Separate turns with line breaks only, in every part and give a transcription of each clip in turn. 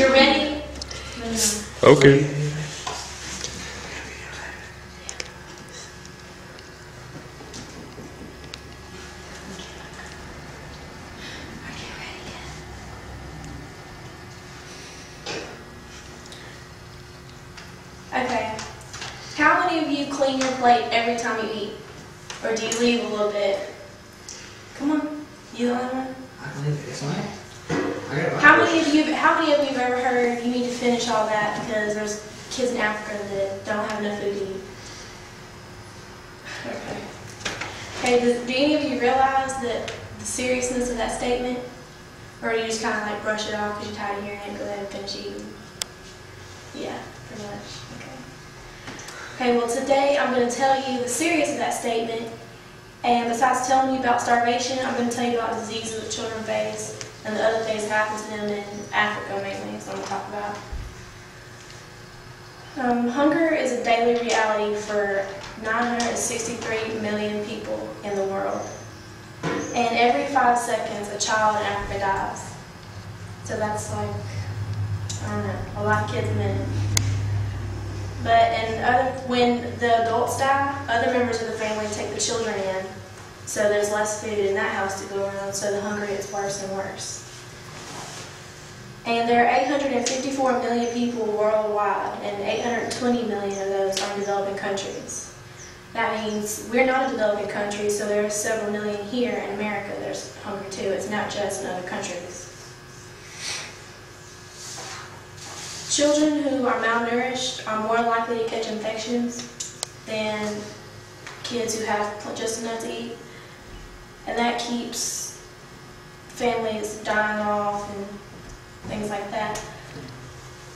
You're ready?
Okay.
Okay. How many of you clean your plate every time you eat? Or do you leave a little bit? Come on. You the only one?
I believe it. It's mine.
How many of you have ever heard you need to finish all that because there's kids in Africa that don't have enough food to eat? Okay. Okay, do any of you realize that the seriousness of that statement? Or do you just kind of like brush it off because you're tired of hearing it and go ahead and finish eating? Yeah, pretty much. Okay, well today I'm going to tell you the seriousness of that statement, and besides telling you about starvation, I'm going to tell you about diseases that children face and the other things that happen to them in Africa mainly, is what I'm going to talk about. Hunger is a daily reality for 963 million people in the world, and every 5 seconds a child in Africa dies. So that's like, I don't know, a lot of kids a minute. But when the adults die, other members of the family take the children in, so there's less food in that house to go around, so the hunger gets worse and worse. And there are 854 million people worldwide, and 820 million of those are in developing countries. That means we're not a developing country, so there are several million here in America there's hunger too. It's not just in other countries. Children who are malnourished are more likely to catch infections than kids who have just enough to eat. And that keeps families dying off and things like that.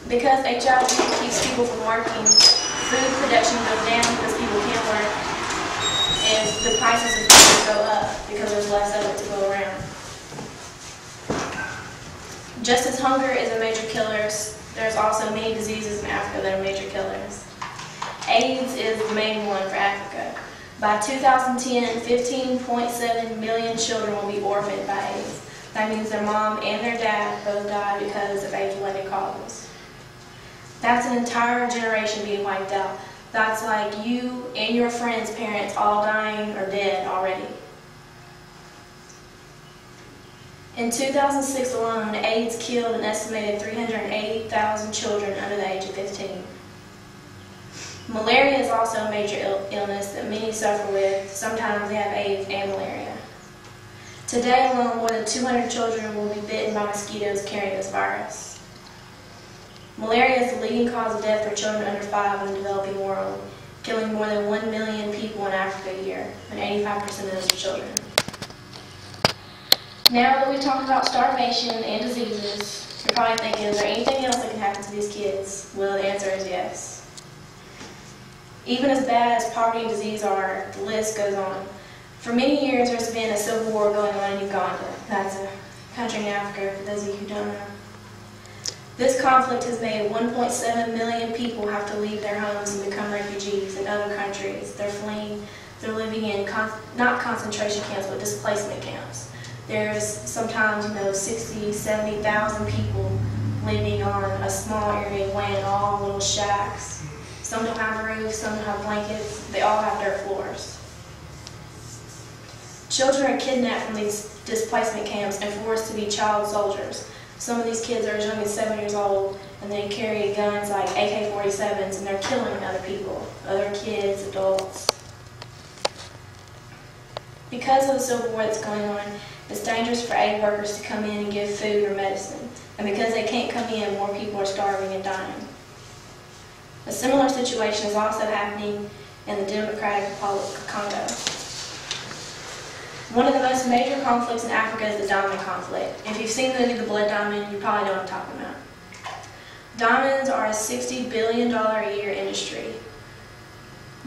Because HIV keeps people from working, food production goes down because people can't work, and the prices of food go up because there's less of it to go around. Just as hunger is a major killer, there's also many diseases in Africa that are major killers. AIDS is the main one for Africa. By 2010, 15.7 million children will be orphaned by AIDS. That means their mom and their dad both died because of age-related causes. That's an entire generation being wiped out. That's like you and your friends' parents all dying or dead already. In 2006 alone, AIDS killed an estimated 380,000 children under the age of 15. Malaria is also a major illness that many suffer with. Sometimes they have AIDS and malaria. Today alone, more than 200 children will be bitten by mosquitoes carrying this virus. Malaria is the leading cause of death for children under 5 in the developing world, killing more than 1 million people in Africa a year, and 85% of those are children. Now that we've talked about starvation and diseases, you're probably thinking, is there anything else that can happen to these kids? Well, the answer is yes. Even as bad as poverty and disease are, the list goes on. For many years, there's been a civil war going on in Uganda. That's a country in Africa, for those of you who don't know. This conflict has made 1.7 million people have to leave their homes and become refugees in other countries. They're fleeing, they're living in, not concentration camps, but displacement camps. There's sometimes, 60, 70,000 people living on a small area of land, all little shacks. Some don't have roofs, some don't have blankets, they all have dirt floors. Children are kidnapped from these displacement camps and forced to be child soldiers. Some of these kids are as young as 7 years old, and they carry guns like AK-47s, and they're killing other people, other kids, adults. Because of the civil war that's going on, it's dangerous for aid workers to come in and give food or medicine. And because they can't come in, more people are starving and dying. A similar situation is also happening in the Democratic Republic of Congo. One of the most major conflicts in Africa is the diamond conflict. If you've seen the movie The Blood Diamond, you probably know what I'm talking about. Diamonds are a $60 billion a year industry.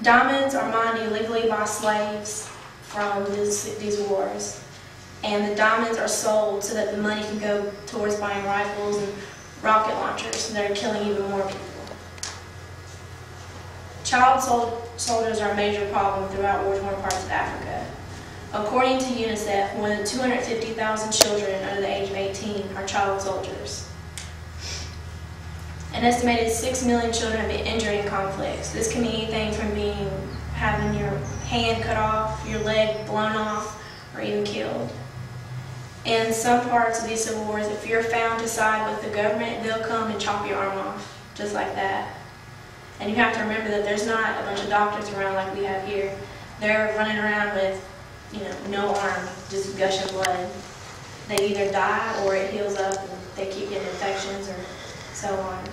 Diamonds are mined illegally by slaves from these wars. And the diamonds are sold so that the money can go towards buying rifles and rocket launchers that are killing even more people. Child soldiers are a major problem throughout war-torn parts of Africa. According to UNICEF, more than 250,000 children under the age of 18 are child soldiers. An estimated 6 million children have been injured in conflicts. This can be anything from having your hand cut off, your leg blown off, or even killed. In some parts of these civil wars, if you're found to side with the government, they'll come and chop your arm off, just like that. And you have to remember that there's not a bunch of doctors around like we have here. They're running around with, no arm, just gushing blood. They either die or it heals up and they keep getting infections or so on.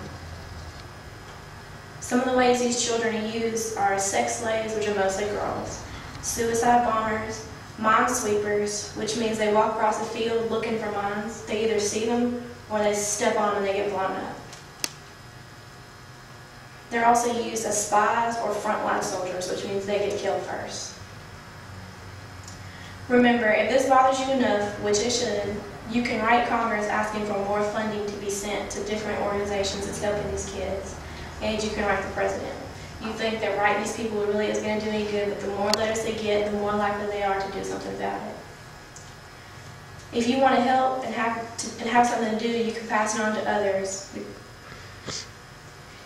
Some of the ways these children are used are sex slaves, which are mostly girls, suicide bombers, mine sweepers, which means they walk across the field looking for mines. They either see them or they step on them and they get blown up. They're also used as spies or frontline soldiers, which means they get killed first. Remember, if this bothers you enough, which it should, you can write Congress asking for more funding to be sent to different organizations that's helping these kids. And you can write the president. You think that writing these people really is going to do any good, but the more letters they get, the more likely they are to do something about it. If you want to help and have something to do, you can pass it on to others.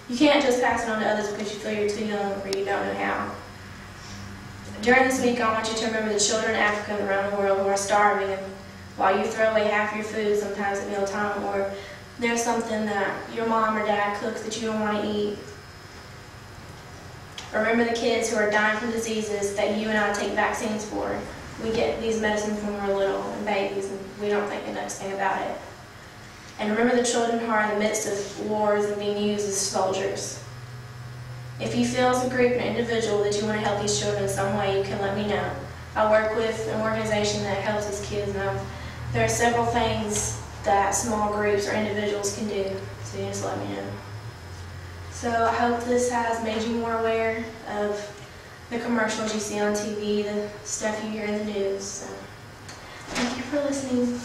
You can't just pass it on to others because you feel you're too young or you don't know how. During this week, I want you to remember the children in Africa and around the world who are starving, and while you throw away half your food sometimes at mealtime, or there's something that your mom or dad cooks that you don't want to eat. Remember the kids who are dying from diseases that you and I take vaccines for. We get these medicines when we're little and babies, and we don't think the next thing about it. And remember the children who are in the midst of wars and being used as soldiers. If you feel as a group or individual that you want to help these children in some way, you can let me know. I work with an organization that helps these kids, and there are several things that small groups or individuals can do, so you just let me know. So I hope this has made you more aware of the commercials you see on TV, the stuff you hear in the news. So, thank you for listening.